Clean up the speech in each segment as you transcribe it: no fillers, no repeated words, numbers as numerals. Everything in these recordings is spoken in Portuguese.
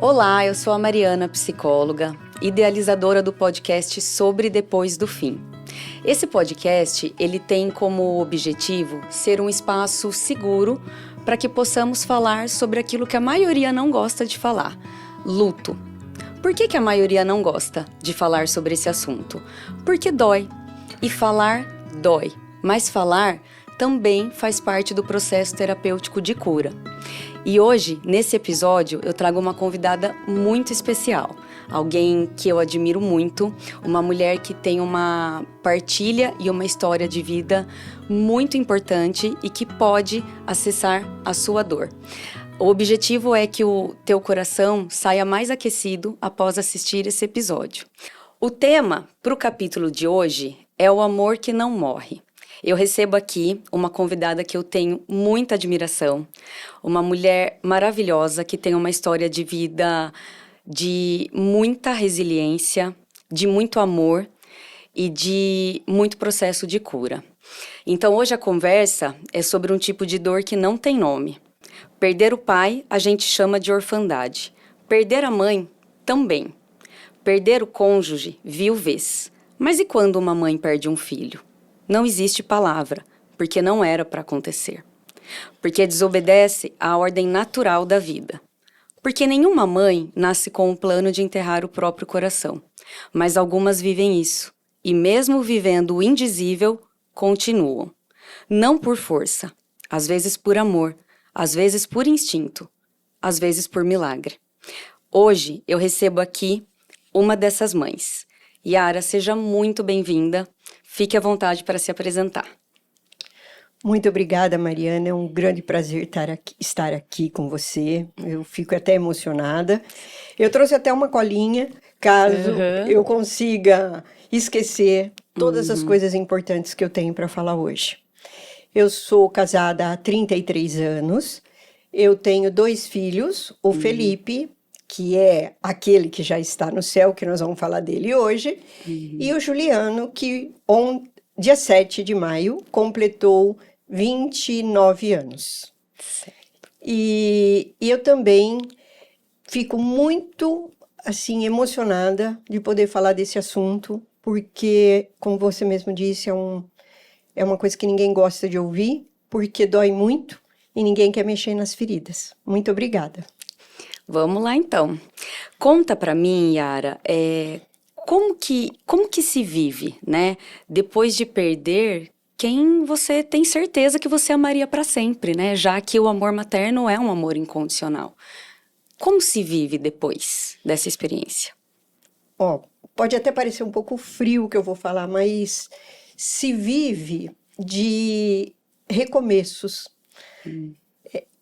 Olá, eu sou a Mariana, psicóloga, idealizadora do podcast Sobre Depois do Fim. Esse podcast, ele tem como objetivo ser um espaço seguro para que possamos falar sobre aquilo que a maioria não gosta de falar, luto. Por que a maioria não gosta de falar sobre esse assunto? Porque dói. E falar dói. Mas falar também faz parte do processo terapêutico de cura. E hoje, nesse episódio, eu trago uma convidada muito especial. Alguém que eu admiro muito, uma mulher que tem uma partilha e uma história de vida muito importante e que pode acessar a sua dor. O objetivo é que o teu coração saia mais aquecido após assistir esse episódio. O tema para o capítulo de hoje é o amor que não morre. Eu recebo aqui uma convidada que eu tenho muita admiração, uma mulher maravilhosa que tem uma história de vida de muita resiliência, de muito amor e de muito processo de cura. Então hoje a conversa é sobre um tipo de dor que não tem nome. Perder o pai a gente chama de orfandade. Perder a mãe também. Perder o cônjuge, viuvez. Mas e quando uma mãe perde um filho? Não existe palavra, porque não era para acontecer. Porque desobedece à ordem natural da vida. Porque nenhuma mãe nasce com o plano de enterrar o próprio coração. Mas algumas vivem isso. E mesmo vivendo o indizível, continuam. Não por força, às vezes por amor, às vezes por instinto, às vezes por milagre. Hoje eu recebo aqui uma dessas mães. Yara, seja muito bem-vinda. Fique à vontade para se apresentar. Muito obrigada, Mariana. É um grande prazer estar aqui com você. Eu fico até emocionada. Eu trouxe até uma colinha, caso eu consiga esquecer todas as coisas importantes que eu tenho para falar hoje. Eu sou casada há 33 anos. Eu tenho 2 filhos, o Felipe, que é aquele que já está no céu, que nós vamos falar dele hoje, e o Juliano, que dia 7 de maio completou 29 anos. Certo. E eu também fico muito, assim, emocionada de poder falar desse assunto, porque, como você mesmo disse, é uma coisa que ninguém gosta de ouvir, porque dói muito e ninguém quer mexer nas feridas. Muito obrigada. Vamos lá, então. Conta para mim, Yara, como que se vive, né? Depois de perder quem você tem certeza que você amaria para sempre, né? Já que o amor materno é um amor incondicional. Como se vive depois dessa experiência? Pode até parecer um pouco frio o que eu vou falar, mas se vive de recomeços.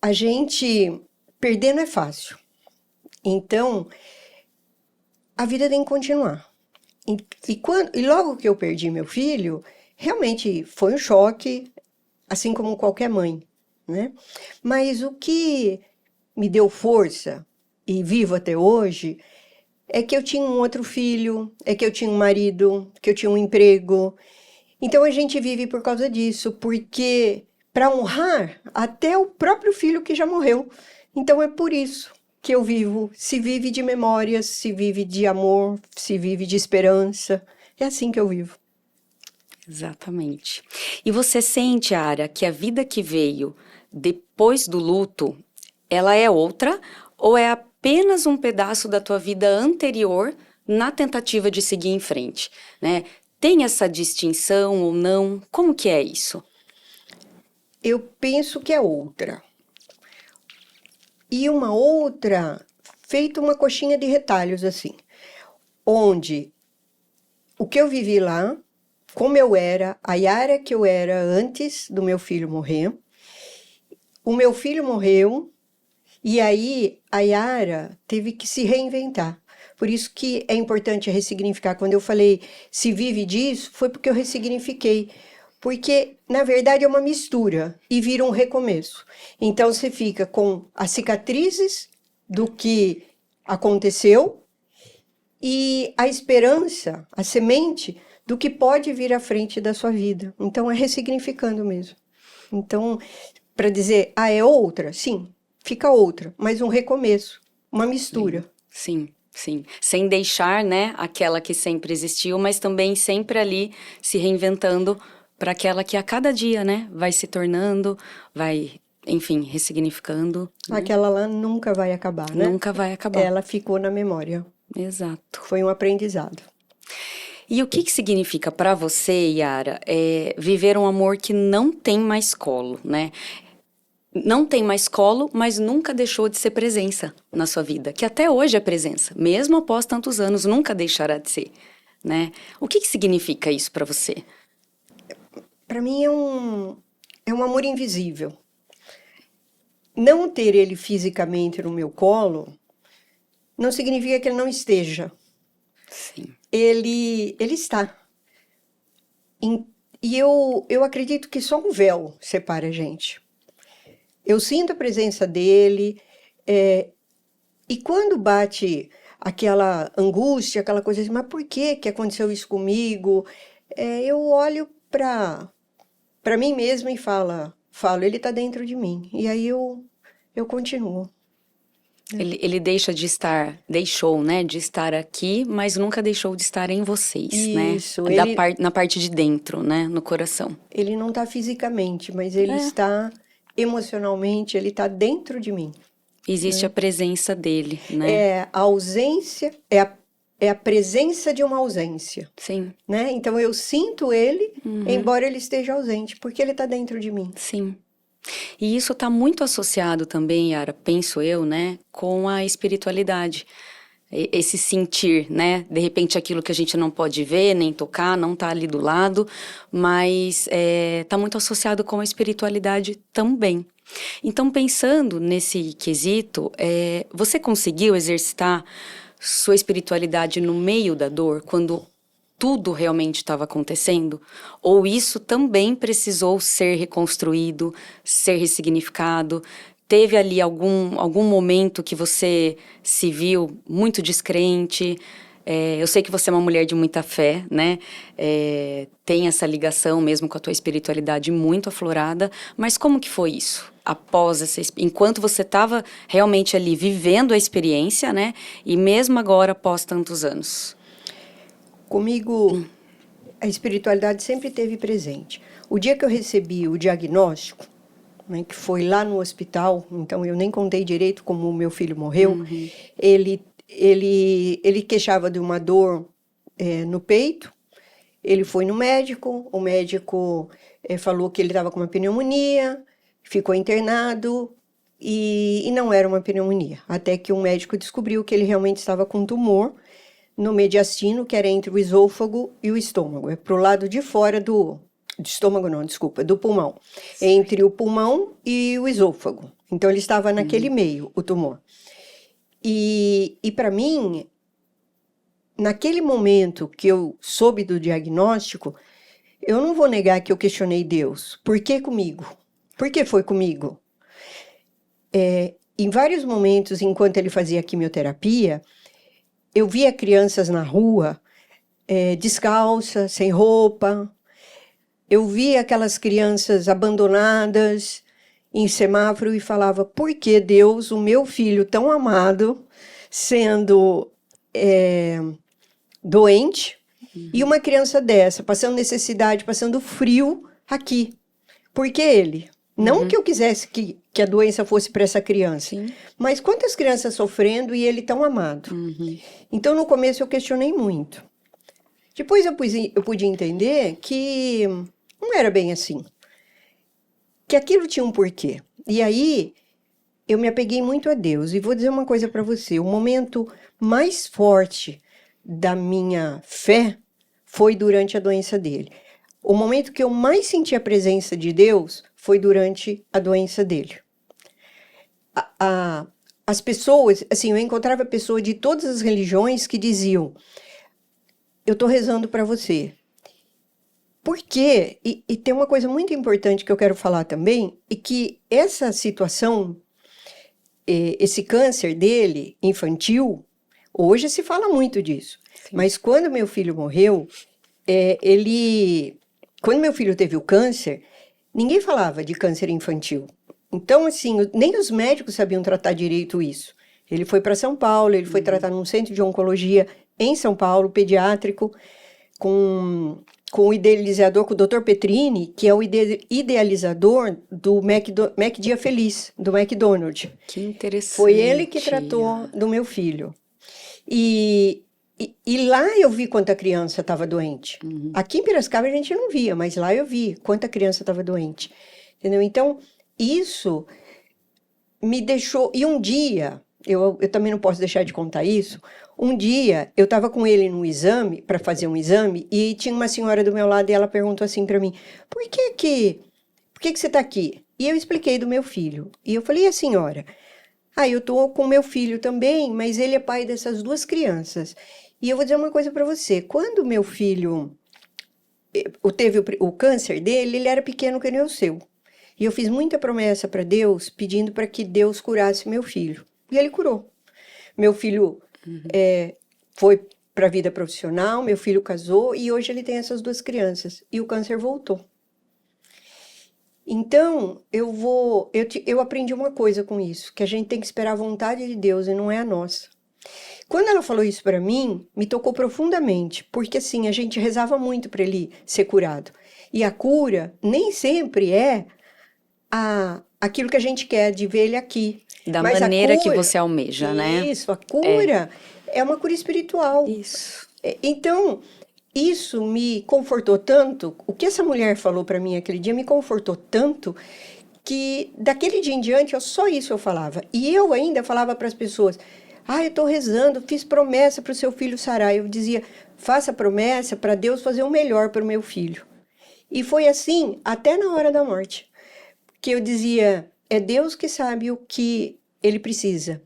A gente perder não é fácil. Então, a vida tem que continuar. E logo que eu perdi meu filho, realmente foi um choque, assim como qualquer mãe, né? Mas o que me deu força, e vivo até hoje, é que eu tinha um outro filho, é que eu tinha um marido, que eu tinha um emprego. Então, a gente vive por causa disso, porque para honrar até o próprio filho que já morreu. Então, é por isso que eu vivo. Se vive de memórias, se vive de amor, se vive de esperança. É assim que eu vivo. Exatamente. E você sente, Yara, que a vida que veio depois do luto, ela é outra ou é apenas um pedaço da tua vida anterior na tentativa de seguir em frente, né? Tem essa distinção ou não? Como que é isso? Eu penso que é outra. E uma outra, feita uma coxinha de retalhos, assim. Onde o que eu vivi lá, como eu era, a Yara que eu era antes do meu filho morrer. O meu filho morreu e aí a Yara teve que se reinventar. Por isso que é importante ressignificar. Quando eu falei se vive disso, foi porque eu ressignifiquei. Porque, na verdade, é uma mistura e vira um recomeço. Então, você fica com as cicatrizes do que aconteceu e a esperança, a semente do que pode vir à frente da sua vida. Então, é ressignificando mesmo. Então, para dizer, é outra? Sim, fica outra, mas um recomeço. uma mistura. Sim, sim. Sem deixar, né, aquela que sempre existiu, mas também sempre ali se reinventando para aquela que a cada dia, né, vai se tornando, vai, enfim, ressignificando, né? Aquela lá nunca vai acabar, né? Nunca vai acabar. Ela ficou na memória. Exato. Foi um aprendizado. E o que que significa para você, Yara, viver um amor que não tem mais colo, né? Não tem mais colo, mas nunca deixou de ser presença na sua vida, que até hoje é presença, mesmo após tantos anos, nunca deixará de ser, né? O que que significa isso para você? Para mim é um amor invisível. Não ter ele fisicamente no meu colo não significa que ele não esteja. Sim. Ele está. E eu acredito que só um véu separa a gente. Eu sinto a presença dele, e quando bate aquela angústia, aquela coisa assim, mas por que aconteceu isso comigo? Eu olho para mim mesma e falo, ele está dentro de mim. E aí eu continuo. Ele deixou, né, de estar aqui, mas nunca deixou de estar em vocês, Isso, né? Na parte de dentro, né, no coração. Ele não está fisicamente, mas ele está emocionalmente, ele está dentro de mim. Existe a presença dele, né? É a ausência, é a presença de uma ausência, Sim, né? Então eu sinto ele, embora ele esteja ausente, porque ele está dentro de mim. sim. E isso está muito associado também, Yara, penso eu, né, com a espiritualidade. Esse sentir, né? De repente aquilo que a gente não pode ver, nem tocar, não está ali do lado, mas está muito associado com a espiritualidade também. Então, pensando nesse quesito, você conseguiu exercitar sua espiritualidade no meio da dor, quando tudo realmente estava acontecendo? Ou isso também precisou ser reconstruído, ser ressignificado? Teve ali algum momento que você se viu muito descrente? Eu sei que você é uma mulher de muita fé, né? Tem essa ligação mesmo com a tua espiritualidade muito aflorada, mas como que foi isso? Enquanto você estava realmente ali vivendo a experiência, né? E mesmo agora, após tantos anos? Comigo, a espiritualidade sempre esteve presente. O dia que eu recebi o diagnóstico, né, que foi lá no hospital, então eu nem contei direito como o meu filho morreu, ele queixava de uma dor no peito, ele foi no médico, o médico falou que ele estava com uma pneumonia, ficou internado e não era uma pneumonia, até que um médico descobriu que ele realmente estava com um tumor no mediastino, que era entre o esôfago e o estômago, pro lado de fora do estômago não, desculpa, do pulmão, entre o pulmão e o esôfago. Então ele estava naquele meio, o tumor. E para mim, naquele momento que eu soube do diagnóstico, eu não vou negar que eu questionei Deus. Por que comigo? Por que foi comigo? Em vários momentos, enquanto ele fazia quimioterapia, eu via crianças na rua, descalças, sem roupa. Eu via aquelas crianças abandonadas em semáforo e falava, por que Deus, o meu filho tão amado, sendo doente, e uma criança dessa, passando necessidade, passando frio aqui? Por que ele? Não que eu quisesse que a doença fosse para essa criança, mas quantas crianças sofrendo e ele tão amado? Então, no começo, eu questionei muito. Depois eu pude entender que não era bem assim, que aquilo tinha um porquê. E aí, eu me apeguei muito a Deus. E vou dizer uma coisa para você, o momento mais forte da minha fé foi durante a doença dele. O momento que eu mais senti a presença de Deus foi durante a doença dele. As pessoas, assim, eu encontrava pessoas de todas as religiões que diziam, eu estou rezando para você. Por quê? E tem uma coisa muito importante que eu quero falar também, é que essa situação, esse câncer dele, infantil, hoje se fala muito disso. Sim. Mas quando meu filho morreu, quando meu filho teve o câncer, ninguém falava de câncer infantil. Então, assim, nem os médicos sabiam tratar direito isso. Ele foi para São Paulo, ele foi tratar num centro de oncologia em São Paulo, pediátrico, com o idealizador, com o Dr. Petrini, que é o idealizador do Mac Dia Feliz, do McDonald's. Que interessante. Foi ele que tratou do meu filho. E lá eu vi quanta criança estava doente. Aqui em Piracicaba a gente não via, mas lá eu vi quanta criança estava doente. Entendeu? Então, isso me deixou... E um dia, eu também não posso deixar de contar isso, um dia eu estava com ele num exame, para fazer um exame, e tinha uma senhora do meu lado e ela perguntou assim para mim, por que você está aqui? E eu expliquei do meu filho. E eu falei, e a senhora? Eu estou com meu filho também, mas ele é pai dessas 2 crianças. E eu vou dizer uma coisa para você, quando meu filho teve o câncer dele, ele era pequeno que nem o seu. E eu fiz muita promessa para Deus, pedindo para que Deus curasse meu filho. E ele curou. Meu filho foi para a vida profissional, meu filho casou e hoje ele tem essas 2 crianças. E o câncer voltou. Então, eu aprendi uma coisa com isso, que a gente tem que esperar a vontade de Deus e não é a nossa. Quando ela falou isso para mim, me tocou profundamente, porque assim, a gente rezava muito para ele ser curado. E a cura nem sempre é aquilo que a gente quer, de ver ele aqui. Da Mas maneira que você almeja, né? Isso, a cura é uma cura espiritual. Isso. Então, isso me confortou tanto, o que essa mulher falou para mim aquele dia me confortou tanto, que daquele dia em diante, só isso eu falava. E eu ainda falava para as pessoas, eu estou rezando, fiz promessa para o seu filho sarar. Eu dizia, faça promessa para Deus fazer o melhor para o meu filho. E foi assim até na hora da morte, que eu dizia, é Deus que sabe o que ele precisa.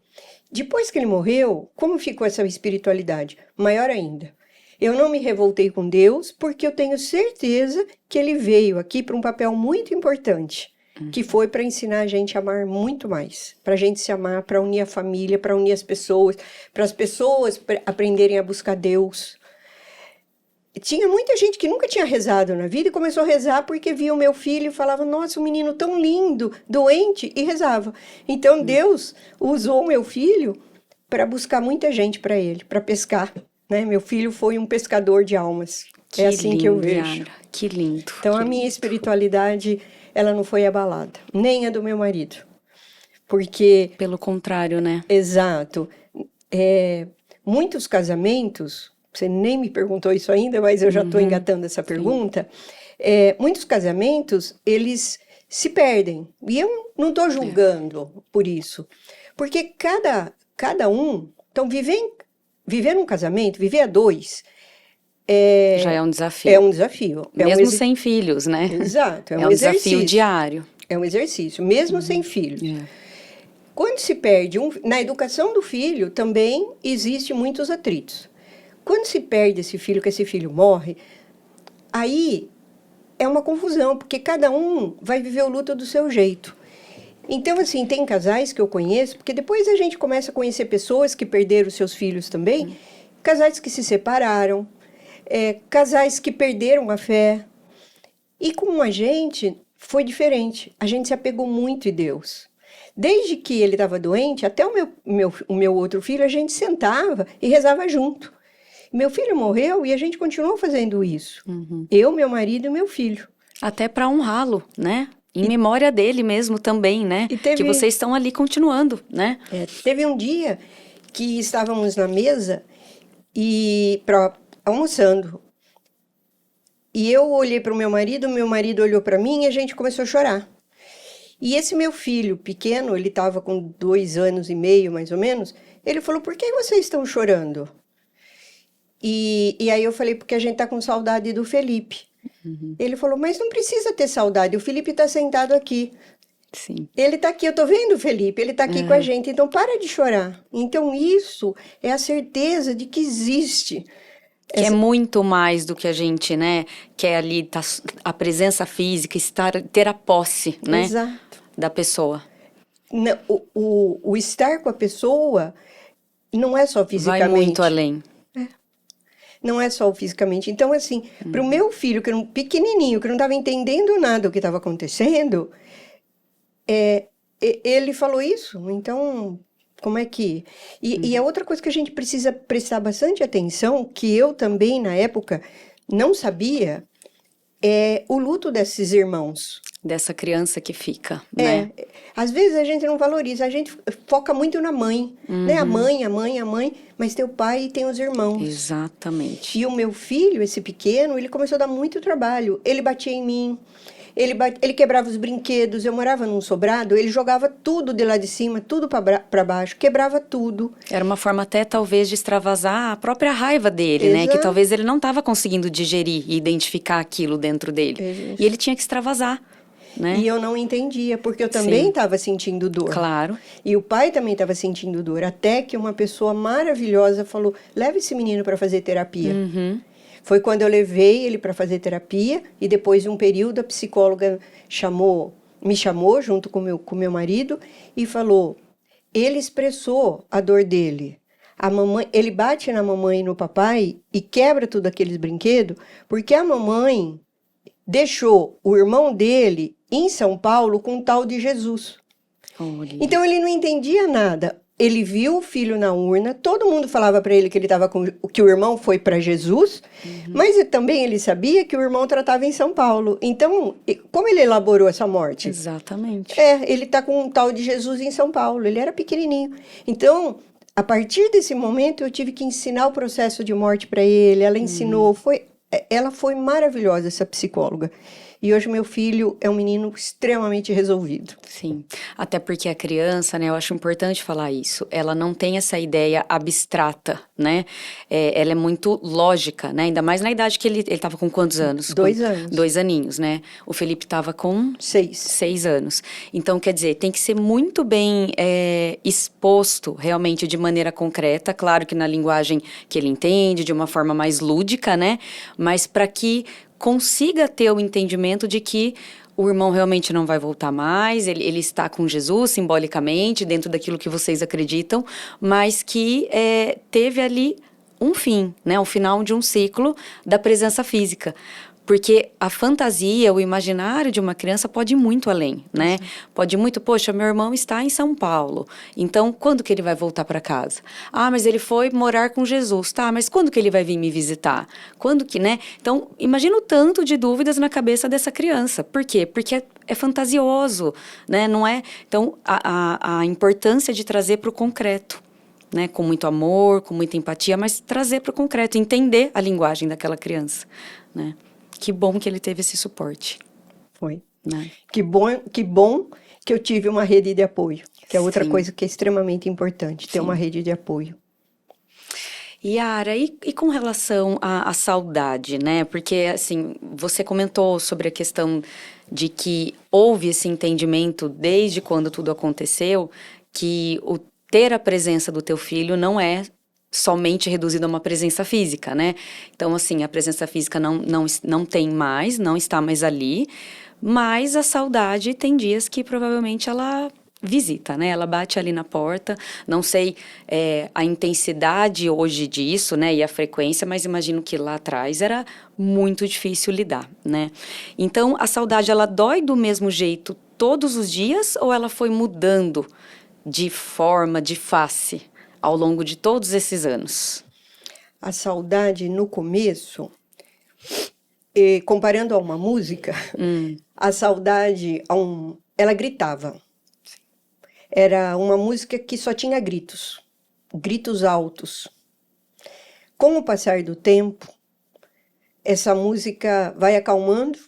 Depois que ele morreu, como ficou essa espiritualidade? Maior ainda. Eu não me revoltei com Deus, porque eu tenho certeza que ele veio aqui para um papel muito importante, que foi para ensinar a gente a amar muito mais, para a gente se amar, para unir a família, para unir as pessoas, para as pessoas aprenderem a buscar Deus. Tinha muita gente que nunca tinha rezado na vida e começou a rezar porque via o meu filho e falava, nossa, um menino tão lindo, doente, e rezava. Então Deus usou o meu filho para buscar muita gente para ele, para pescar. Né? Meu filho foi um pescador de almas. É assim que eu vejo. Yara, que lindo. Então que a minha espiritualidade, ela não foi abalada, nem a do meu marido. Porque... Pelo contrário, né? Exato. Muitos casamentos... Você nem me perguntou isso ainda, mas eu já estou engatando essa pergunta. Muitos casamentos, eles se perdem. E eu não estou julgando por isso. Porque cada um... Então, viver um casamento, viver a 2... já é um desafio. É um desafio. Mesmo sem filhos, né? Exato. É um desafio diário. É um exercício, mesmo sem filhos. Quando se perde... Na educação do filho, também existe muitos atritos. Quando se perde esse filho, que esse filho morre, aí é uma confusão, porque cada um vai viver o luto do seu jeito. Então, assim, tem casais que eu conheço, porque depois a gente começa a conhecer pessoas que perderam seus filhos também, casais que se separaram, casais que perderam a fé. E com a gente foi diferente, a gente se apegou muito em Deus. Desde que ele estava doente, até o meu outro filho, a gente sentava e rezava junto. Meu filho morreu e a gente continuou fazendo isso. Eu, meu marido e meu filho. Até para honrá-lo, né? Em memória dele mesmo também, né? Que vocês estão ali continuando, né? Teve um dia que estávamos na mesa almoçando. E eu olhei para o meu marido olhou para mim e a gente começou a chorar. E esse meu filho pequeno, ele estava com 2 anos e meio, mais ou menos, ele falou, por que vocês estão chorando? E aí eu falei, porque a gente tá com saudade do Felipe. Ele falou, mas não precisa ter saudade, o Felipe tá sentado aqui. Sim. Ele tá aqui, eu tô vendo o Felipe, ele tá aqui com a gente, então para de chorar. Então isso é a certeza de que existe. Que é muito mais do que a gente, né, quer ali, a presença física, ter a posse, né? Exato. Da pessoa. Não, o estar com a pessoa não é só fisicamente. Vai muito além. Não é só o fisicamente. Então, assim, para o meu filho, que era um pequenininho, que não estava entendendo nada do que estava acontecendo, ele falou isso. Então, Como é que... E a outra coisa que a gente precisa prestar bastante atenção, que eu também, na época, não sabia, é o luto desses irmãos. Dessa criança que fica, né? Às vezes a gente não valoriza, a gente foca muito na mãe, né? A mãe, mas tem o pai e tem os irmãos. Exatamente. E o meu filho, esse pequeno, ele começou a dar muito trabalho. Ele batia em mim, ele quebrava os brinquedos. Eu morava num sobrado, ele jogava tudo de lá de cima, tudo para baixo, quebrava tudo. Era uma forma até, talvez, de extravasar a própria raiva dele, né? Que talvez ele não estava conseguindo digerir e identificar aquilo dentro dele. E ele tinha que extravasar. Né? E eu não entendia, porque eu também estava sentindo dor. Claro. E o pai também estava sentindo dor, até que uma pessoa maravilhosa falou, leva esse menino para fazer terapia. Foi quando eu levei ele para fazer terapia, e depois de um período a psicóloga me chamou junto com meu marido e falou, ele expressou a dor dele. A mamãe, ele bate na mamãe e no papai e quebra tudo aqueles brinquedos, porque a mamãe deixou o irmão dele em São Paulo com um tal de Jesus. Olha. Então ele não entendia nada. Ele viu o filho na urna, todo mundo falava para ele que que o irmão foi para Jesus, mas também ele sabia que o irmão tratava em São Paulo. Então, como ele elaborou essa morte? Exatamente. Ele está com um tal de Jesus em São Paulo. Ele era pequenininho. Então, a partir desse momento, eu tive que ensinar o processo de morte para ele. Ela ensinou, ela foi maravilhosa, essa psicóloga. E hoje meu filho é um menino extremamente resolvido. Sim, até porque a criança, né, eu acho importante falar isso, ela não tem essa ideia abstrata, né? Ela é muito lógica, né? Ainda mais na idade que ele estava com quantos anos? 2 anos. 2 aninhos, né? O Felipe estava com 6 anos. Então, quer dizer, tem que ser muito bem exposto realmente de maneira concreta, claro que na linguagem que ele entende, de uma forma mais lúdica, né? Mas para que consiga ter o entendimento de que o irmão realmente não vai voltar mais, ele está com Jesus simbolicamente, dentro daquilo que vocês acreditam, mas que teve ali um fim, né? O final de um ciclo da presença física. Porque a fantasia, o imaginário de uma criança pode ir muito além, né? Pode ir muito, poxa, meu irmão está em São Paulo, então quando que ele vai voltar para casa? Ah, mas ele foi morar com Jesus, tá, mas quando que ele vai vir me visitar? Quando que, né? Então, imagina o tanto de dúvidas na cabeça dessa criança. Por quê? Porque é fantasioso, né? Não é? Então, a importância de trazer para o concreto. Né, com muito amor, com muita empatia, mas trazer para o concreto, entender a linguagem daquela criança, né? Que bom que ele teve esse suporte. Foi. Né? Que bom que eu tive uma rede de apoio, que é outra coisa que é extremamente importante, ter uma rede de apoio. Yara, e com relação à saudade, né? Porque, assim, você comentou sobre a questão de que houve esse entendimento desde quando tudo aconteceu, que o ter a presença do teu filho não é somente reduzido a uma presença física, né? Então, assim, a presença física não tem mais, não está mais ali, mas a saudade tem dias que provavelmente ela visita, né? Ela bate ali na porta, não sei a intensidade hoje disso, né? E a frequência, mas imagino que lá atrás era muito difícil lidar, né? Então, a saudade, ela dói do mesmo jeito todos os dias ou ela foi mudando de forma, de face, ao longo de todos esses anos? A saudade, no começo, comparando a uma música, a saudade, ela gritava. Era uma música que só tinha gritos, gritos altos. Com o passar do tempo, essa música vai acalmando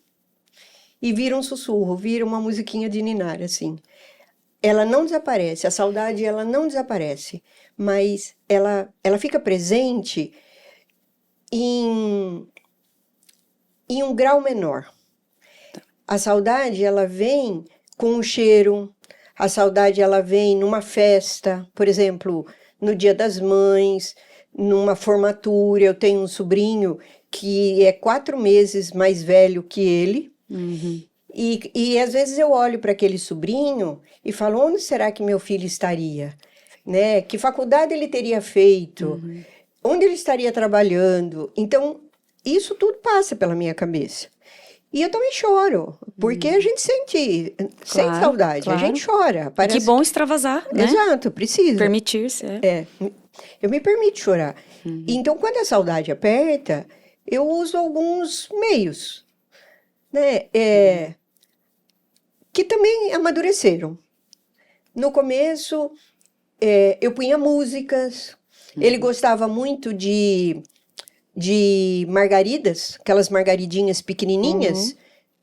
e vira um sussurro, vira uma musiquinha de ninar, assim. Ela não desaparece, a saudade ela não desaparece, mas ela fica presente em um grau menor. A saudade ela vem com um cheiro, a saudade ela vem numa festa, por exemplo, no Dia das Mães, numa formatura. Eu tenho um sobrinho que é 4 meses mais velho que ele, e às vezes eu olho para aquele sobrinho e falo, onde será que meu filho estaria? Né? Que faculdade ele teria feito? Onde ele estaria trabalhando? Então, isso tudo passa pela minha cabeça. E eu também choro, porque a gente sente Claro, saudade, a claro. gente chora. Parece Que bom extravasar, né? Exato, precisa. Permitir-se, é. É, eu me permito chorar. Então, quando a saudade aperta, eu uso alguns meios, né? Que também amadureceram. No começo, eu punha músicas. Ele gostava muito de margaridas, aquelas margaridinhas pequenininhas.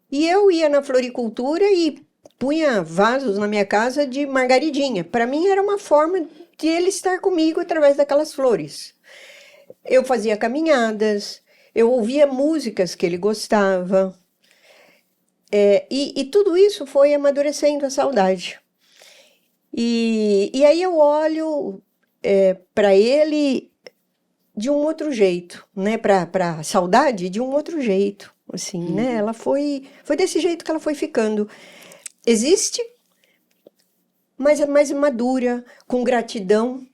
E eu ia na floricultura e punha vasos na minha casa de margaridinha. Para mim era uma forma de ele estar comigo através daquelas flores. Eu fazia caminhadas, eu ouvia músicas que ele gostava. E tudo isso foi amadurecendo a saudade. E aí eu olho para ele de um outro jeito, né? Para a saudade de um outro jeito, assim, né? Ela foi desse jeito que ela foi ficando. Existe, mas é mais madura, com gratidão,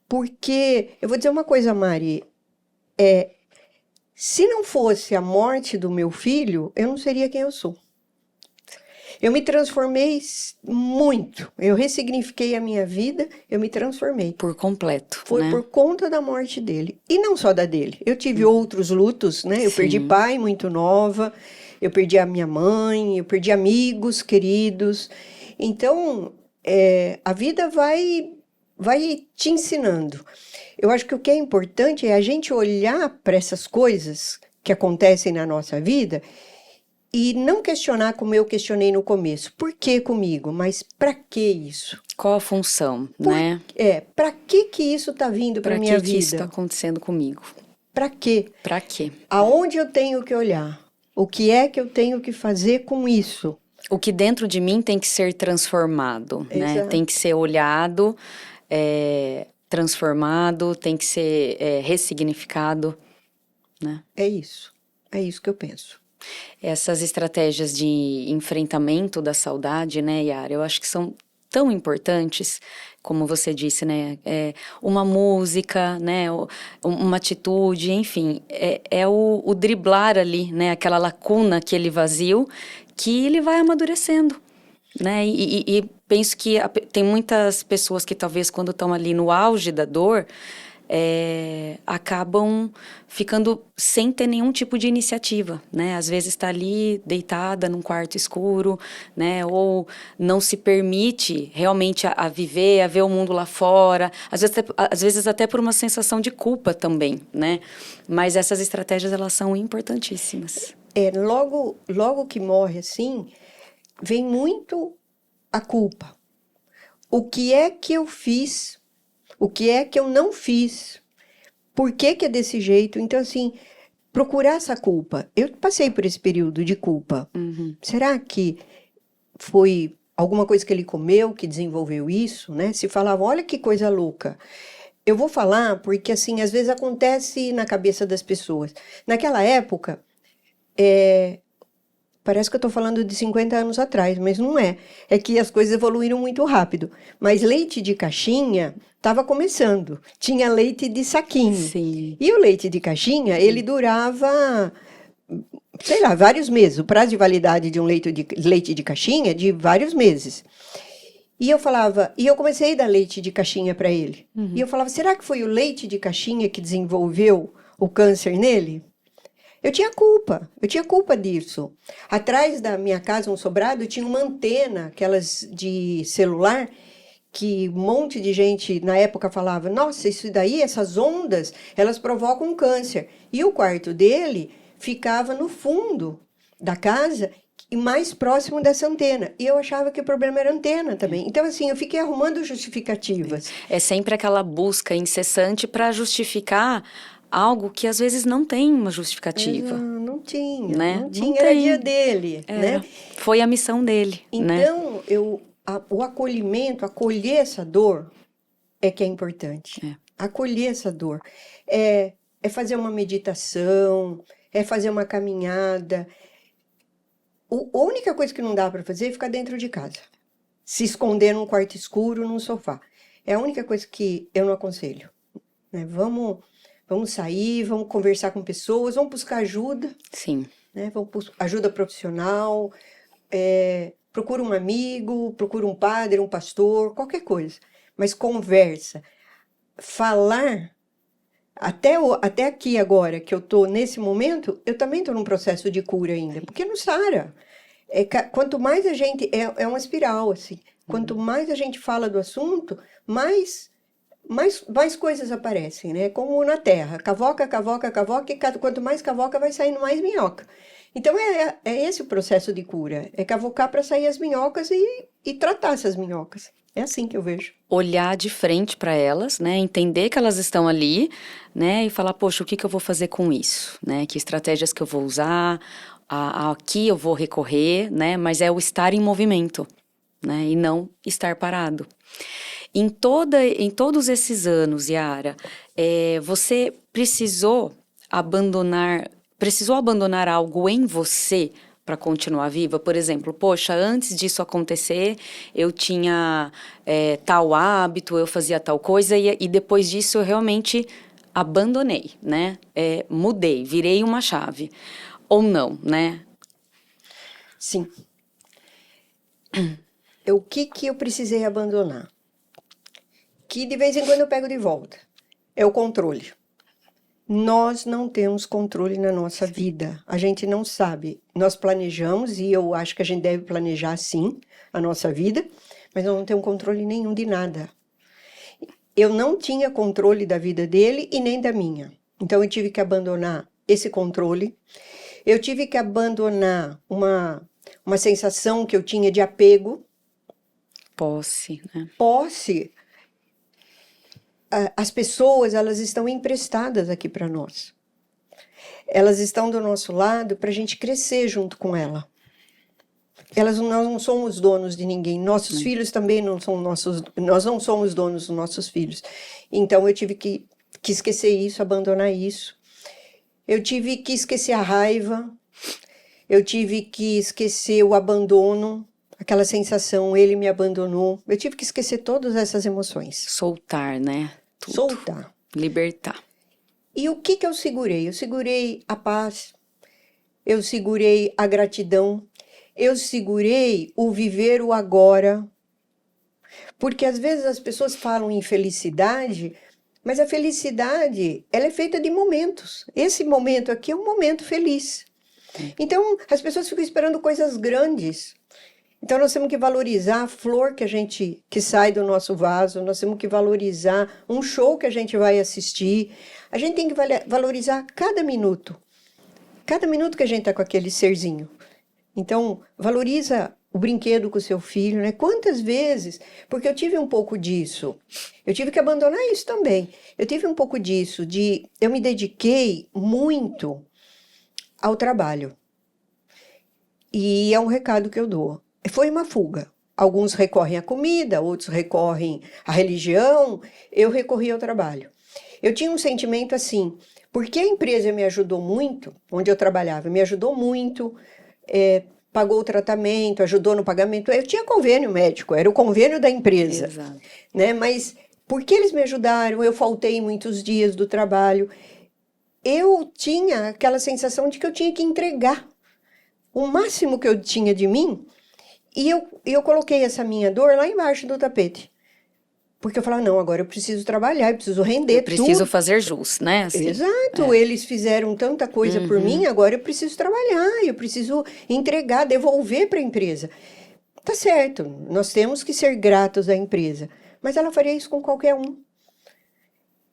porque eu vou dizer uma coisa, Mari, se não fosse a morte do meu filho, eu não seria quem eu sou. Eu me transformei muito. Eu ressignifiquei a minha vida, eu me transformei. Por completo, Foi né? por conta da morte dele. E não só da dele. Eu tive outros lutos, né? Eu perdi pai muito nova, eu perdi a minha mãe, eu perdi amigos queridos. Então, a vida vai te ensinando. Eu acho que o que é importante é a gente olhar para essas coisas que acontecem na nossa vida e não questionar como eu questionei no começo. Por que comigo? Mas para que isso? Qual a função, né? Para que isso está vindo para minha vida? Que isso está acontecendo comigo? Para quê? Para quê? Aonde eu tenho que olhar? O que é que eu tenho que fazer com isso? O que dentro de mim tem que ser transformado, né? Tem que ser olhado, transformado, tem que ser ressignificado, né? É isso que eu penso. Essas estratégias de enfrentamento da saudade, né, Yara, eu acho que são tão importantes, como você disse, né, uma música, né, uma atitude, enfim, o driblar ali, né, aquela lacuna, aquele vazio, que ele vai amadurecendo, né, e penso que tem muitas pessoas que talvez quando estão ali no auge da dor, acabam ficando sem ter nenhum tipo de iniciativa, né? Às vezes está ali deitada num quarto escuro, né? Ou não se permite realmente a viver, a ver o mundo lá fora. Às vezes até por uma sensação de culpa também, né? Mas essas estratégias, elas são importantíssimas. Logo que morre assim, vem muito a culpa. O que é que eu fiz? O que é que eu não fiz? Por que é desse jeito? Então, assim, procurar essa culpa. Eu passei por esse período de culpa. Será que foi alguma coisa que ele comeu que desenvolveu isso, né? Se falava, olha que coisa louca. Eu vou falar porque, assim, às vezes acontece na cabeça das pessoas. Naquela época, parece que eu estou falando de 50 anos atrás, mas não é. É que as coisas evoluíram muito rápido. Mas leite de caixinha estava começando. Tinha leite de saquinho. Sim. E o leite de caixinha, ele durava, sei lá, vários meses. O prazo de validade de um leite de caixinha é de vários meses. E eu comecei a dar leite de caixinha para ele. E eu falava, será que foi o leite de caixinha que desenvolveu o câncer nele? Eu tinha culpa disso. Atrás da minha casa, um sobrado, tinha uma antena, aquelas de celular, que um monte de gente na época falava, nossa, isso daí, essas ondas, elas provocam câncer. E o quarto dele ficava no fundo da casa e mais próximo dessa antena. E eu achava que o problema era a antena também. Então, assim, eu fiquei arrumando justificativas. É sempre aquela busca incessante para justificar algo que às vezes não tem uma justificativa. Não tinha, né? não tinha, era dia dele, né? Foi a missão dele, né? Então, o acolhimento, acolher essa dor é que é importante. Acolher essa dor. É fazer uma meditação, é fazer uma caminhada. A única coisa que não dá para fazer é ficar dentro de casa. Se esconder num quarto escuro, num sofá. É a única coisa que eu não aconselho. Né? Vamos sair, vamos conversar com pessoas, vamos buscar ajuda, Sim. né? Vamos buscar ajuda profissional, procura um amigo, procura um padre, um pastor, qualquer coisa. Mas conversa. Falar, até aqui agora, que eu estou nesse momento, eu também estou num processo de cura ainda, porque não sara. Quanto mais a gente... É uma espiral, assim. Quanto mais a gente fala do assunto, mais coisas aparecem, né? Como na terra. Cavoca, cavoca, cavoca, e quanto mais cavoca, vai saindo mais minhoca. Então, é esse o processo de cura. É cavocar para sair as minhocas e tratar essas minhocas. É assim que eu vejo. Olhar de frente para elas, né? Entender que elas estão ali, né? E falar, poxa, o que eu vou fazer com isso, né? Que estratégias que eu vou usar, aqui eu vou recorrer, né? Mas é o estar em movimento, né? E não estar parado. Em todos esses anos, Yara, você precisou abandonar algo em você para continuar viva? Por exemplo, poxa, antes disso acontecer, eu tinha tal hábito, eu fazia tal coisa, e depois disso eu realmente abandonei, né? Mudei, virei uma chave. Ou não, né? Sim. O que eu precisei abandonar? Que de vez em quando eu pego de volta. É o controle. Nós não temos controle na nossa vida. A gente não sabe. Nós planejamos, e eu acho que a gente deve planejar sim a nossa vida, mas nós não temos controle nenhum de nada. Eu não tinha controle da vida dele e nem da minha. Então eu tive que abandonar esse controle. Eu tive que abandonar uma sensação que eu tinha de apego. Posse, né? Posse. As pessoas, elas estão emprestadas aqui para nós. Elas estão do nosso lado para a gente crescer junto com ela. Nós não somos donos de ninguém. Nossos filhos também não são nossos. Nós não somos donos dos nossos filhos. Então eu tive que esquecer isso, abandonar isso. Eu tive que esquecer a raiva. Eu tive que esquecer o abandono. Aquela sensação, ele me abandonou. Eu tive que esquecer todas essas emoções. Soltar, né? Tudo. Soltar. Libertar. E o que eu segurei? Eu segurei a paz. Eu segurei a gratidão. Eu segurei o viver o agora. Porque às vezes as pessoas falam em felicidade, mas a felicidade, ela é feita de momentos. Esse momento aqui é um momento feliz. Então, as pessoas ficam esperando coisas grandes. Então, nós temos que valorizar a flor que sai do nosso vaso, nós temos que valorizar um show que a gente vai assistir. A gente tem que valorizar cada minuto que a gente está com aquele serzinho. Então, valoriza o brinquedo com o seu filho, né? Quantas vezes, porque eu tive um pouco disso, eu tive que abandonar isso também. Eu tive um pouco disso, eu me dediquei muito ao trabalho. E é um recado que eu dou. Foi uma fuga. Alguns recorrem à comida, outros recorrem à religião. Eu recorri ao trabalho. Eu tinha um sentimento assim, porque a empresa me ajudou muito, onde eu trabalhava, me ajudou muito, pagou o tratamento, ajudou no pagamento. Eu tinha convênio médico, era o convênio da empresa. Exato. Né? Mas porque eles me ajudaram, eu faltei muitos dias do trabalho. Eu tinha aquela sensação de que eu tinha que entregar o máximo que eu tinha de mim. E eu coloquei essa minha dor lá embaixo do tapete. Porque eu falava, não, agora eu preciso trabalhar, eu preciso render tudo. Eu preciso fazer jus, né? Assim, exato, eles fizeram tanta coisa por mim, agora eu preciso trabalhar, eu preciso entregar, devolver para a empresa. Tá certo, nós temos que ser gratos à empresa, mas ela faria isso com qualquer um.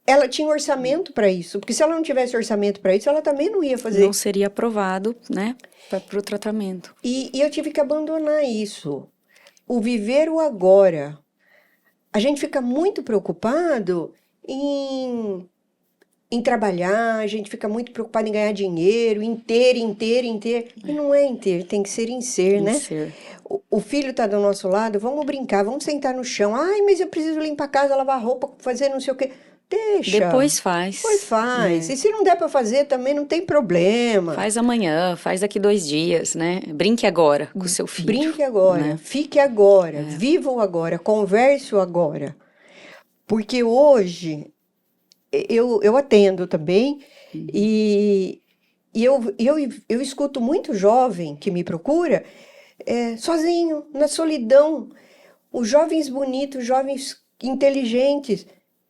Ela tinha orçamento para isso, porque se ela não tivesse orçamento para isso, ela também não ia fazer. Não seria aprovado, né, para o tratamento. E eu tive que abandonar isso. O viver o agora. A gente fica muito preocupado em trabalhar, a gente fica muito preocupado em ganhar dinheiro, em ter. E não é em ter, tem que ser em ser, né? Ser. O filho está do nosso lado, vamos brincar, vamos sentar no chão. Ai, mas eu preciso limpar a casa, lavar roupa, fazer não sei o quê. Deixa. Depois faz. Depois faz. E se não der para fazer, também não tem problema. Faz amanhã, faz daqui 2 dias, né? Brinque agora com o seu filho. Brinque agora, né? Fique agora, viva o agora, converse o agora. Porque hoje eu atendo também, e, eu escuto muito jovem que me procura sozinho, na solidão. Os jovens bonitos, jovens inteligentes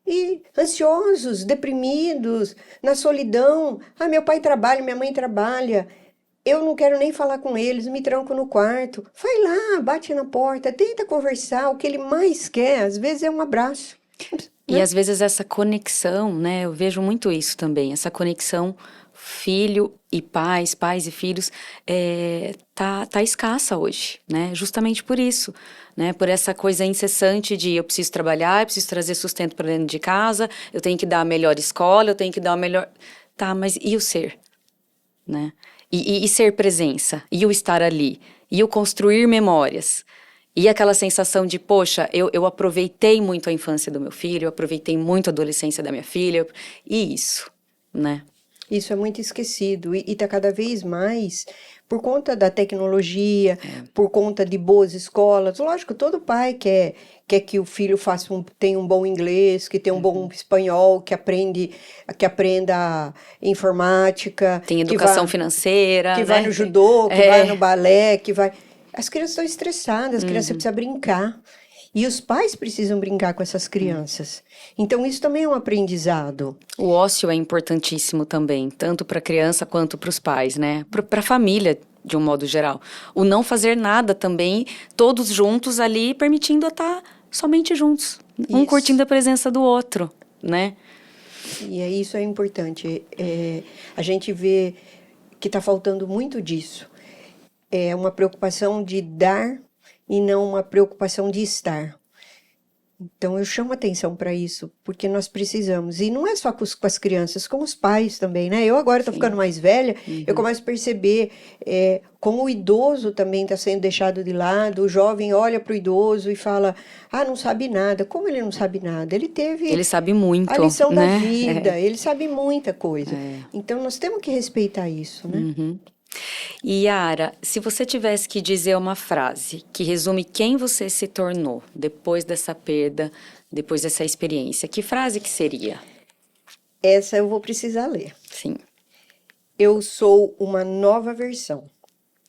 e ansiosos, deprimidos, na solidão. Ah, meu pai trabalha, minha mãe trabalha. Eu não quero nem falar com eles, me tranco no quarto. Vai lá, bate na porta, tenta conversar. O que ele mais quer, às vezes, é um abraço. E às vezes essa conexão, né? Eu vejo muito isso também, essa conexão filho e pais, pais e filhos, tá escassa hoje, né? Justamente por isso, né? Por essa coisa incessante de eu preciso trabalhar, eu preciso trazer sustento para dentro de casa, eu tenho que dar a melhor escola, eu tenho que dar a melhor... Tá, mas e o ser, né? E ser presença, e o estar ali, e o construir memórias. E aquela sensação de, poxa, eu aproveitei muito a infância do meu filho, eu aproveitei muito a adolescência da minha filha, e isso, né? Isso é muito esquecido e está cada vez mais por conta da tecnologia, por conta de boas escolas. Lógico, todo pai quer que o filho tenha um bom inglês, que tenha um bom espanhol, que aprenda informática, Tem educação financeira, que né? vai no judô, que vai no balé, que vai... As crianças estão estressadas, as crianças precisam brincar. E os pais precisam brincar com essas crianças. Então, isso também é um aprendizado. O ócio é importantíssimo também, tanto para a criança quanto para os pais, né? Para a família, de um modo geral. O não fazer nada também, todos juntos ali, permitindo estar somente juntos. Um Isso. curtindo a presença do outro, né? E isso é importante. A gente vê que está faltando muito disso. É uma preocupação de dar e não uma preocupação de estar. Então, eu chamo atenção para isso, porque nós precisamos. E não é só com as crianças, com os pais também, né? Eu agora estou ficando mais velha, eu começo a perceber como o idoso também está sendo deixado de lado. O jovem olha para o idoso e fala, não sabe nada. Como ele não sabe nada? Ele sabe muito, a lição né? da vida, ele sabe muita coisa. Então, nós temos que respeitar isso, né? E Yara, se você tivesse que dizer uma frase que resume quem você se tornou depois dessa perda, depois dessa experiência, que frase que seria? Essa eu vou precisar ler. Sim. Eu sou uma nova versão,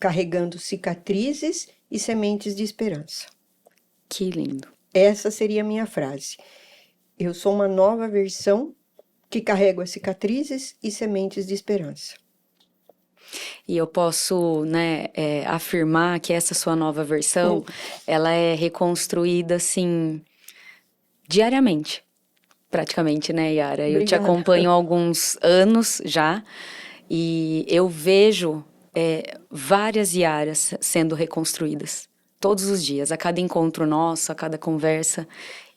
carregando cicatrizes e sementes de esperança. Que lindo. Essa seria a minha frase. Eu sou uma nova versão que carrego as cicatrizes e sementes de esperança. E eu posso, né, afirmar que essa sua nova versão, ela é reconstruída, assim, diariamente, praticamente, né, Yara? Obrigada. Eu te acompanho há alguns anos já, e eu vejo várias Yaras sendo reconstruídas, todos os dias, a cada encontro nosso, a cada conversa.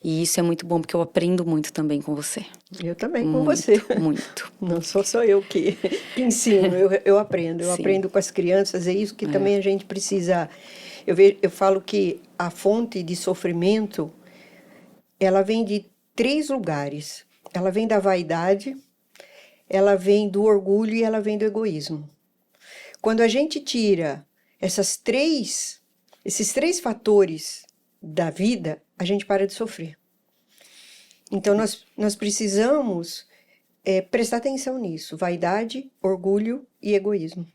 E isso é muito bom, porque eu aprendo muito também com você. Eu também com muito, você. Muito. Não sou só eu que ensino, eu aprendo. Eu Sim. aprendo com as crianças, é isso que também a gente precisa... Eu falo que a fonte de sofrimento, ela vem de 3 lugares. Ela vem da vaidade, ela vem do orgulho e ela vem do egoísmo. Quando a gente tira esses 3 fatores da vida, a gente para de sofrer. Então, nós precisamos prestar atenção nisso. Vaidade, orgulho e egoísmo.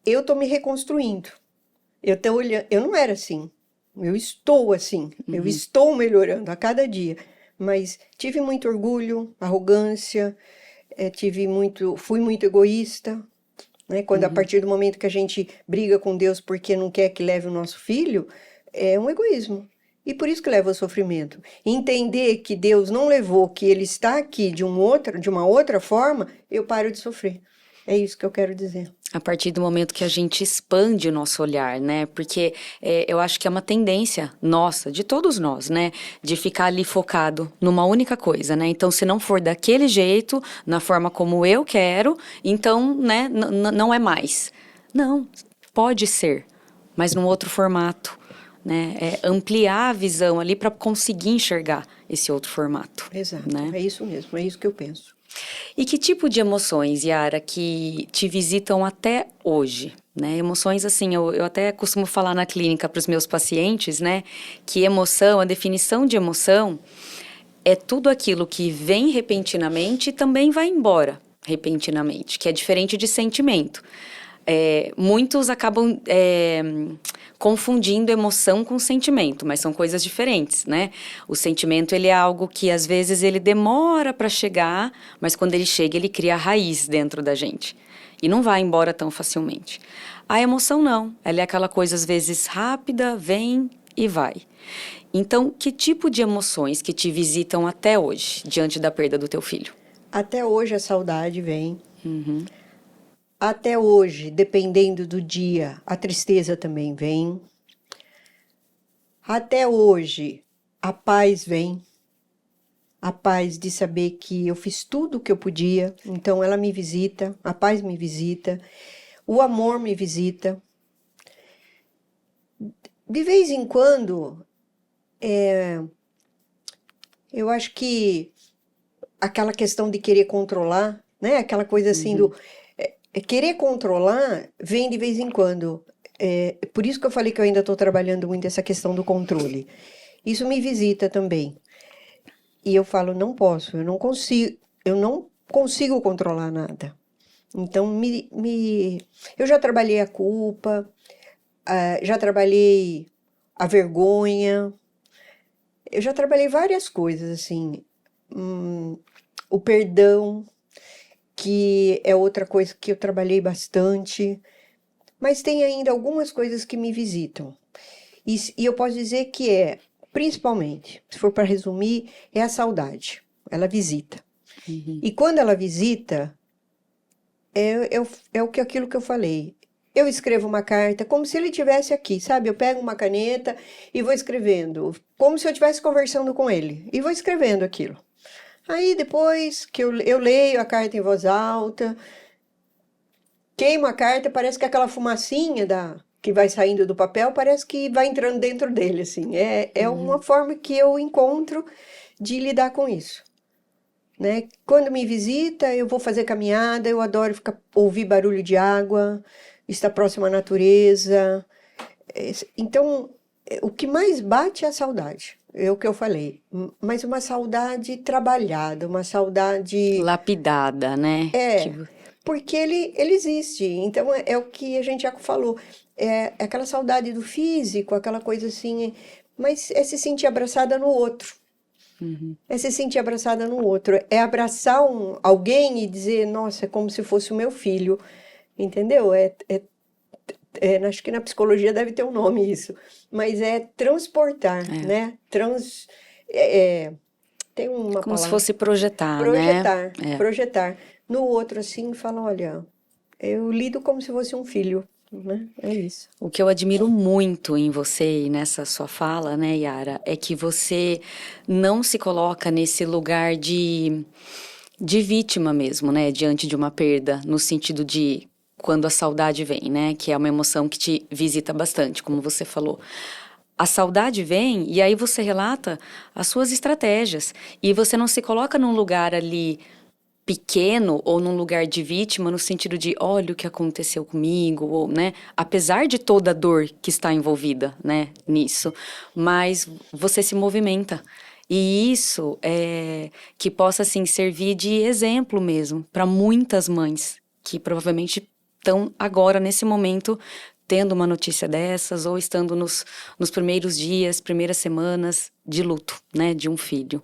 Eu estou me reconstruindo. Eu estou olhando. Eu não era assim. Eu estou assim. Eu estou melhorando a cada dia. Mas tive muito orgulho, arrogância, fui muito egoísta. Né? Quando a partir do momento que a gente briga com Deus porque não quer que leve o nosso filho, é um egoísmo. E por isso que leva ao sofrimento. Entender que Deus não levou, que Ele está aqui de uma outra forma, eu paro de sofrer. É isso que eu quero dizer. A partir do momento que a gente expande o nosso olhar, né? Porque eu acho que é uma tendência nossa, de todos nós, né? De ficar ali focado numa única coisa, né? Então, se não for daquele jeito, na forma como eu quero, então, né? Não é mais. Não, pode ser, mas num outro formato, né? Ampliar a visão ali para conseguir enxergar esse outro formato. Exato, né? É isso mesmo, é isso que eu penso. E que tipo de emoções, Yara, que te visitam até hoje? Né? Emoções, assim, eu até costumo falar na clínica para os meus pacientes, né? Que emoção, a definição de emoção é tudo aquilo que vem repentinamente e também vai embora repentinamente, que é diferente de sentimento. Muitos acabam confundindo emoção com sentimento, mas são coisas diferentes, né? O sentimento, ele é algo que às vezes ele demora para chegar, mas quando ele chega, ele cria raiz dentro da gente e não vai embora tão facilmente. A emoção não, ela é aquela coisa às vezes rápida, vem e vai. Então, que tipo de emoções que te visitam até hoje, diante da perda do teu filho? Até hoje a saudade vem. Uhum. Até hoje, dependendo do dia, a tristeza também vem. Até hoje, a paz vem. A paz de saber que eu fiz tudo o que eu podia, então ela me visita, a paz me visita, o amor me visita. De vez em quando, eu acho que aquela questão de querer controlar, né? Aquela coisa assim do querer controlar vem de vez em quando. Por isso que eu falei que eu ainda estou trabalhando muito essa questão do controle. Isso me visita também. E eu falo, não posso, eu não consigo controlar nada. Então, eu já trabalhei a culpa, já trabalhei a vergonha, eu já trabalhei várias coisas, assim. O perdão, que é outra coisa que eu trabalhei bastante, mas tem ainda algumas coisas que me visitam. E eu posso dizer que principalmente, se for para resumir, é a saudade. Ela visita. Uhum. E quando ela visita, aquilo que eu falei. Eu escrevo uma carta como se ele estivesse aqui, sabe? Eu pego uma caneta e vou escrevendo, como se eu estivesse conversando com ele. E vou escrevendo aquilo. Aí depois que eu leio a carta em voz alta, queimo a carta, parece que aquela fumacinha que vai saindo do papel, parece que vai entrando dentro dele, assim. É uma forma que eu encontro de lidar com isso. Né? Quando me visita, eu vou fazer caminhada, eu adoro ouvir barulho de água, estar próximo à natureza. Então, o que mais bate é a saudade, é o que eu falei. Mas uma saudade trabalhada, uma saudade... Lapidada, né? Porque ele existe. Então, é o que a gente já falou. É aquela saudade do físico, aquela coisa assim... Mas é se sentir abraçada no outro. É se sentir abraçada no outro. É abraçar alguém e dizer, nossa, é como se fosse o meu filho. Entendeu? Acho que na psicologia deve ter um nome isso. Mas é transportar, né? Tem uma Como palavra. se fosse projetar, Projetar, né? projetar. No outro, assim, fala, olha, eu lido como se fosse um filho, né? É isso. O que eu admiro muito em você e nessa sua fala, né, Yara, é que você não se coloca nesse lugar de vítima mesmo, né, diante de uma perda, no sentido de quando a saudade vem, né, que é uma emoção que te visita bastante, como você falou. A saudade vem e aí você relata as suas estratégias e você não se coloca num lugar ali pequeno ou num lugar de vítima no sentido de olha o que aconteceu comigo ou, né, apesar de toda a dor que está envolvida, né, nisso, mas você se movimenta e isso é que possa assim servir de exemplo mesmo para muitas mães que provavelmente estão agora nesse momento tendo uma notícia dessas ou estando nos primeiros dias, primeiras semanas de luto, né, de um filho.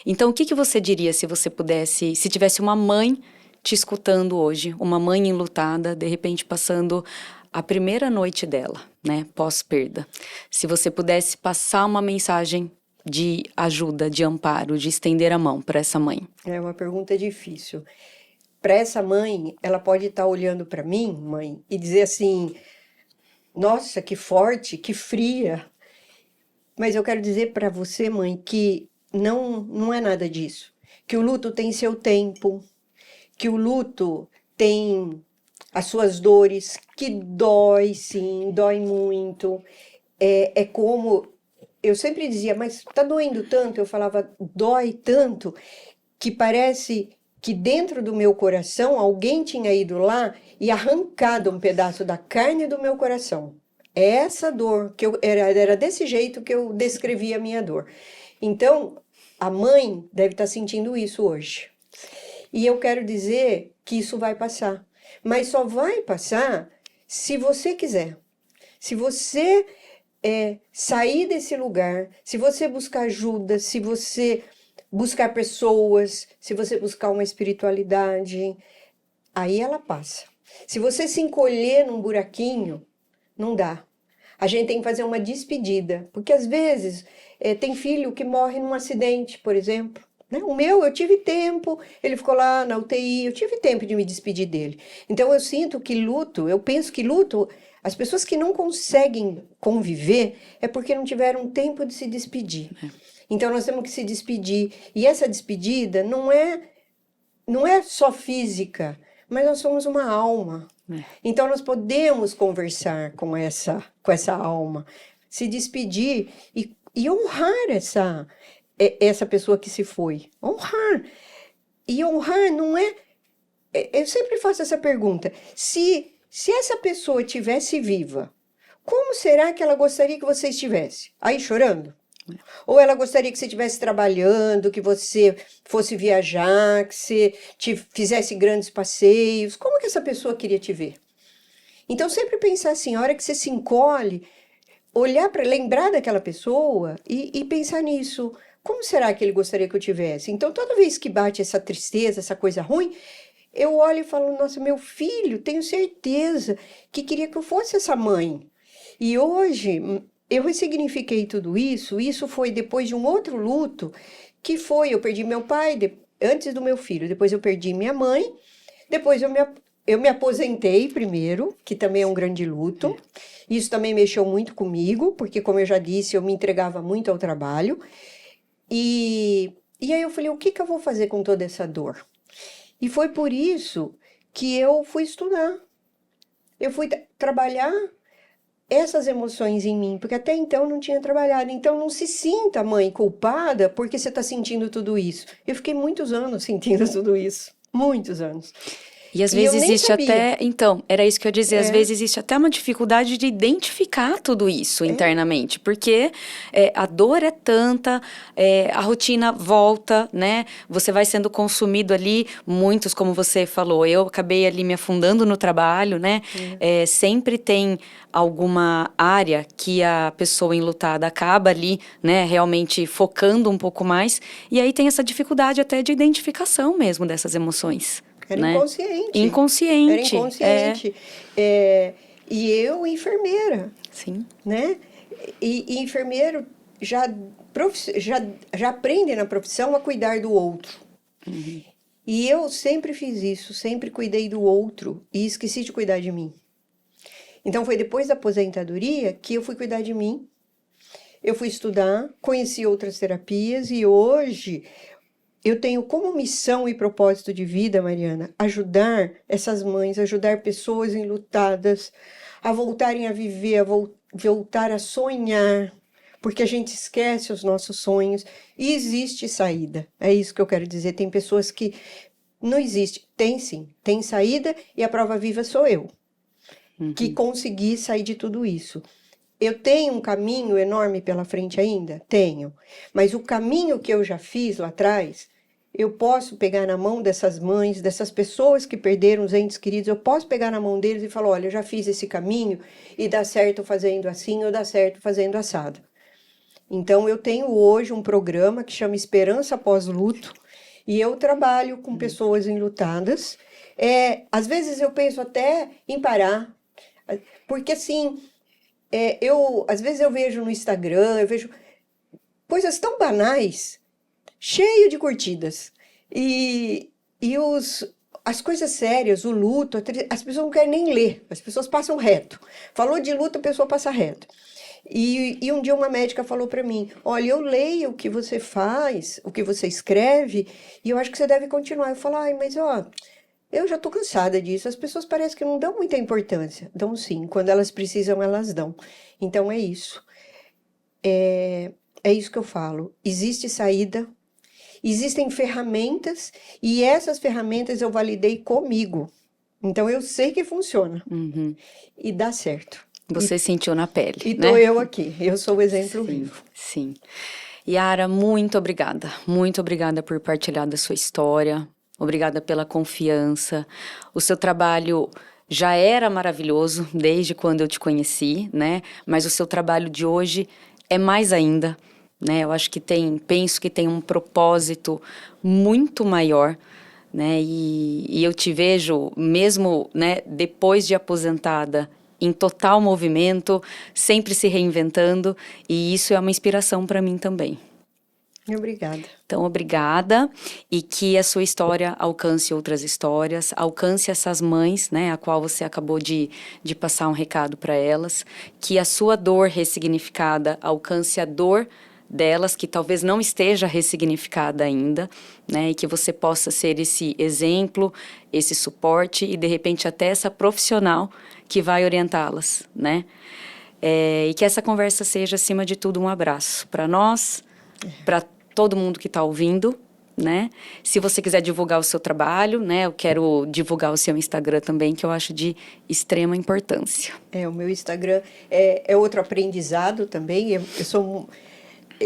Então, o que você diria se você pudesse, se tivesse uma mãe te escutando hoje, uma mãe enlutada, de repente passando a primeira noite dela, né, pós-perda. Se você pudesse passar uma mensagem de ajuda, de amparo, de estender a mão para essa mãe. É uma pergunta difícil. Para essa mãe, ela pode estar olhando para mim, mãe, e dizer assim, nossa, que forte, que fria. Mas eu quero dizer para você, mãe, que não é nada disso. Que o luto tem seu tempo, que o luto tem as suas dores, que dói, sim, dói muito. É como... Eu sempre dizia, mas tá doendo tanto? Eu falava, dói tanto, que parece que dentro do meu coração alguém tinha ido lá e arrancado um pedaço da carne do meu coração. É essa dor, que era desse jeito que eu descrevia a minha dor. Então, a mãe deve estar sentindo isso hoje. E eu quero dizer que isso vai passar. Mas só vai passar se você quiser. Se você sair desse lugar, se você buscar ajuda, se você buscar pessoas, se você buscar uma espiritualidade, aí ela passa. Se você se encolher num buraquinho, não dá. A gente tem que fazer uma despedida, porque às vezes tem filho que morre num acidente, por exemplo. Né? O meu, eu tive tempo, ele ficou lá na UTI, eu tive tempo de me despedir dele. Então eu sinto que luto, eu penso que luto, as pessoas que não conseguem conviver é porque não tiveram tempo de se despedir. Então nós temos que se despedir. E essa despedida não é só física, mas nós somos uma alma. Então nós podemos conversar com essa alma, se despedir e honrar essa pessoa que se foi. Honrar. E honrar não é... Eu sempre faço essa pergunta. Se essa pessoa estivesse viva, como será que ela gostaria que você estivesse? Aí chorando? Ou ela gostaria que você estivesse trabalhando, que você fosse viajar, que você fizesse grandes passeios? Como que essa pessoa queria te ver? Então, sempre pensar assim, a hora que você se encolhe, olhar para lembrar daquela pessoa e pensar nisso. Como será que ele gostaria que eu tivesse? Então, toda vez que bate essa tristeza, essa coisa ruim, eu olho e falo, nossa, meu filho, tenho certeza que queria que eu fosse essa mãe. E hoje... eu ressignifiquei tudo isso. Isso foi depois de um outro luto, que foi, eu perdi meu pai antes do meu filho, depois eu perdi minha mãe, depois eu me aposentei primeiro, que também é um grande luto. Isso também mexeu muito comigo, porque, como eu já disse, eu me entregava muito ao trabalho. E aí eu falei, o que eu vou fazer com toda essa dor? E foi por isso que eu fui estudar. Eu fui trabalhar essas emoções em mim, porque até então eu não tinha trabalhado. Então não se sinta, mãe, culpada porque você está sentindo tudo isso. Eu fiquei muitos anos sentindo tudo isso. Muitos anos. E às vezes existe até... Então, era isso que eu ia dizer. Às vezes existe até uma dificuldade de identificar tudo isso internamente. Porque a dor é tanta, a rotina volta, né? Você vai sendo consumido ali. Muitos, como você falou, eu acabei ali me afundando no trabalho, né? Sempre tem alguma área que a pessoa enlutada acaba ali, né? Realmente focando um pouco mais. E aí tem essa dificuldade até de identificação mesmo dessas emoções. Era né? inconsciente. Inconsciente. Era inconsciente. E eu, enfermeira. Sim. Né? E enfermeiro já aprende na profissão a cuidar do outro. Uhum. E eu sempre fiz isso, sempre cuidei do outro e esqueci de cuidar de mim. Então foi depois da aposentadoria que eu fui cuidar de mim. Eu fui estudar, conheci outras terapias e hoje... eu tenho como missão e propósito de vida, Mariana, ajudar essas mães, ajudar pessoas enlutadas a voltarem a viver, voltar a sonhar, porque a gente esquece os nossos sonhos e existe saída. É isso que eu quero dizer. Tem pessoas que não existe. Tem sim, tem saída e a prova viva sou eu, que consegui sair de tudo isso. Eu tenho um caminho enorme pela frente ainda? Tenho. Mas o caminho que eu já fiz lá atrás... eu posso pegar na mão dessas mães, dessas pessoas que perderam os entes queridos, eu posso pegar na mão deles e falar, olha, eu já fiz esse caminho e dá certo fazendo assim ou dá certo fazendo assado. Então, eu tenho hoje um programa que chama Esperança Pós-Luto e eu trabalho com pessoas enlutadas. Às vezes eu penso até em parar, porque assim, às vezes eu vejo no Instagram, eu vejo coisas tão banais, cheio de curtidas. E as coisas sérias, o luto, as pessoas não querem nem ler, as pessoas passam reto. Falou de luto, a pessoa passa reto. E um dia uma médica falou para mim, olha, eu leio o que você faz, o que você escreve, e eu acho que você deve continuar. Eu falo, mas eu já estou cansada disso, as pessoas parecem que não dão muita importância. Dão sim, quando elas precisam, elas dão. Então é isso. É isso que eu falo. Existe saída. Existem ferramentas e essas ferramentas eu validei comigo. Então eu sei que funciona e dá certo. Você sentiu na pele, E né? tô eu aqui, eu sou o exemplo vivo. Sim. Yara, muito obrigada por partilhar da sua história, obrigada pela confiança. O seu trabalho já era maravilhoso desde quando eu te conheci, né? Mas o seu trabalho de hoje é mais ainda, né? Eu acho que penso que tem um propósito muito maior, né? E eu te vejo mesmo, né, depois de aposentada, em total movimento, sempre se reinventando, e isso é uma inspiração para mim também. Obrigada. Então, obrigada, e que a sua história alcance outras histórias, alcance essas mães, né, a qual você acabou de passar um recado para elas, que a sua dor ressignificada alcance a dor delas, que talvez não esteja ressignificada ainda, né, e que você possa ser esse exemplo, esse suporte e, de repente, até essa profissional que vai orientá-las, né, e que essa conversa seja, acima de tudo, um abraço para nós, para todo mundo que está ouvindo, né? Se você quiser divulgar o seu trabalho, né? Eu quero divulgar o seu Instagram também, que eu acho de extrema importância. O meu Instagram é outro aprendizado também.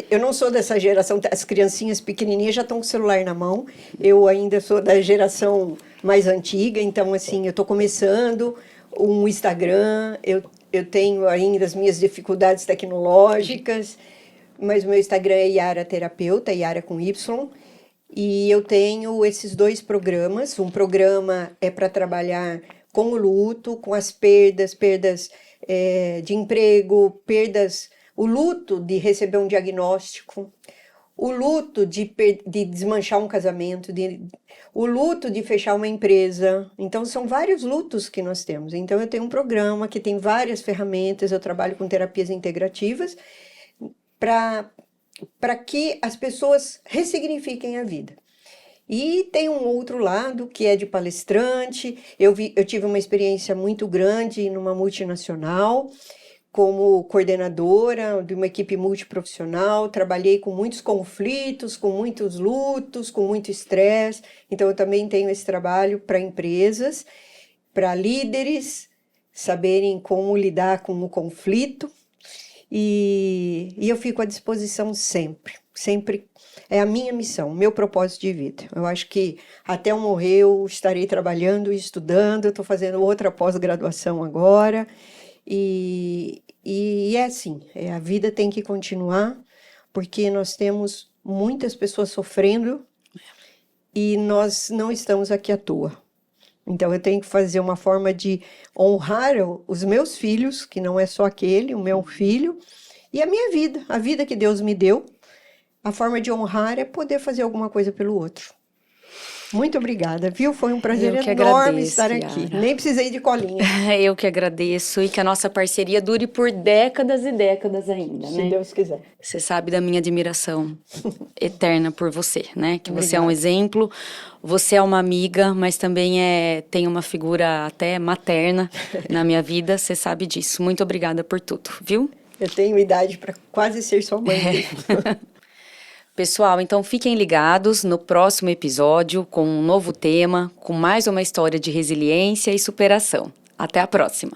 Eu não sou dessa geração, as criancinhas pequenininhas já estão com o celular na mão. Eu ainda sou da geração mais antiga, então, assim, eu estou começando um Instagram, eu tenho ainda as minhas dificuldades tecnológicas, mas o meu Instagram é Yara Terapeuta, Yara com Y, e eu tenho esses 2 programas. Um programa é para trabalhar com o luto, com as perdas de emprego, o luto de receber um diagnóstico, o luto de desmanchar um casamento, o luto de fechar uma empresa. Então, são vários lutos que nós temos. Então, eu tenho um programa que tem várias ferramentas, eu trabalho com terapias integrativas, para que as pessoas ressignifiquem a vida. E tem um outro lado que é de palestrante. Eu tive uma experiência muito grande numa multinacional, como coordenadora de uma equipe multiprofissional. Trabalhei com muitos conflitos, com muitos lutos, com muito estresse. Então, eu também tenho esse trabalho para empresas, para líderes saberem como lidar com o conflito. E eu fico à disposição sempre, é a minha missão, o meu propósito de vida. Eu acho que até eu morrer eu estarei trabalhando e estudando, eu estou fazendo outra pós-graduação agora, e é assim, a vida tem que continuar, porque nós temos muitas pessoas sofrendo e nós não estamos aqui à toa. Então, eu tenho que fazer uma forma de honrar os meus filhos, que não é só aquele, o meu filho, e a minha vida, a vida que Deus me deu. A forma de honrar é poder fazer alguma coisa pelo outro. Muito obrigada, viu? Foi um prazer enorme estar aqui. Yara. Nem precisei de colinha. Eu que agradeço, e que a nossa parceria dure por décadas e décadas ainda, né? Se Deus quiser. Você sabe da minha admiração eterna por você, né? Que Obrigada. Você é um exemplo, você é uma amiga, mas também tem uma figura até materna na minha vida, você sabe disso. Muito obrigada por tudo, viu? Eu tenho idade para quase ser sua mãe. Pessoal, então fiquem ligados no próximo episódio com um novo tema, com mais uma história de resiliência e superação. Até a próxima!